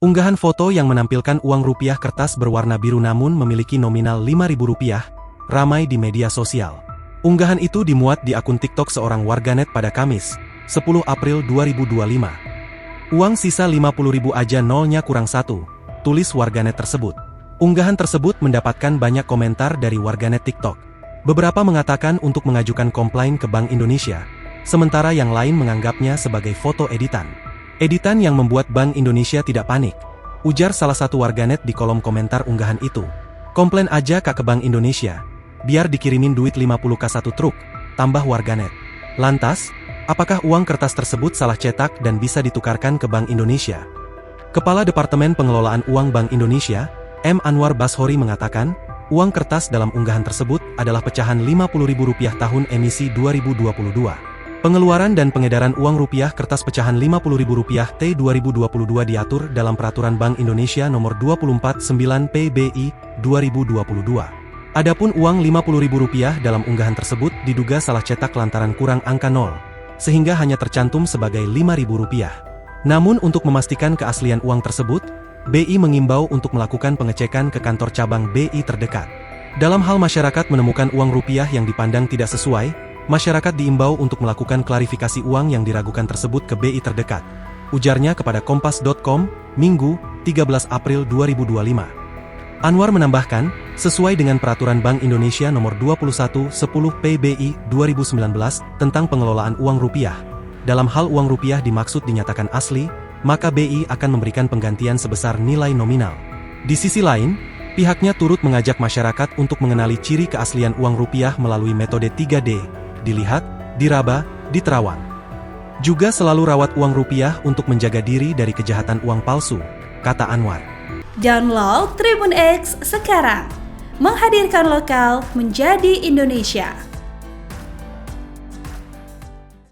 Unggahan foto yang menampilkan uang rupiah kertas berwarna biru namun memiliki nominal Rp5.000 ramai di media sosial. Unggahan itu dimuat di akun TikTok seorang warganet pada Kamis, 10 April 2025. Uang sisa 50.000 aja nolnya kurang satu, tulis warganet tersebut. Unggahan tersebut mendapatkan banyak komentar dari warganet TikTok. Beberapa mengatakan untuk mengajukan komplain ke Bank Indonesia, sementara yang lain menganggapnya sebagai foto editan. Editan yang membuat Bank Indonesia tidak panik, ujar salah satu warganet di kolom komentar unggahan itu. Komplain aja Kak ke Bank Indonesia, biar dikirimin duit 50K satu truk, tambah warganet. Lantas, apakah uang kertas tersebut salah cetak dan bisa ditukarkan ke Bank Indonesia? Kepala Departemen Pengelolaan Uang Bank Indonesia, M. Anwar Bashori mengatakan, uang kertas dalam unggahan tersebut adalah pecahan Rp50.000 tahun emisi 2022. Pengeluaran dan pengedaran uang rupiah kertas pecahan Rp50.000 T 2022 diatur dalam Peraturan Bank Indonesia Nomor 24/9 PBI 2022. Adapun uang Rp50.000 dalam unggahan tersebut diduga salah cetak lantaran kurang angka 0, sehingga hanya tercantum sebagai Rp5.000. Namun untuk memastikan keaslian uang tersebut, BI mengimbau untuk melakukan pengecekan ke kantor cabang BI terdekat. Dalam hal masyarakat menemukan uang rupiah yang dipandang tidak sesuai, masyarakat diimbau untuk melakukan klarifikasi uang yang diragukan tersebut ke BI terdekat, ujarnya kepada Kompas.com, Minggu, 13 April 2025. Anwar menambahkan, sesuai dengan Peraturan Bank Indonesia Nomor 21/10 PBI 2019 tentang pengelolaan uang rupiah, dalam hal uang rupiah dimaksud dinyatakan asli, maka BI akan memberikan penggantian sebesar nilai nominal. Di sisi lain, pihaknya turut mengajak masyarakat untuk mengenali ciri keaslian uang rupiah melalui metode 3D, dilihat, diraba, diterawang. Juga selalu rawat uang rupiah untuk menjaga diri dari kejahatan uang palsu, kata Anwar. Download Tribun X sekarang, menghadirkan lokal menjadi Indonesia.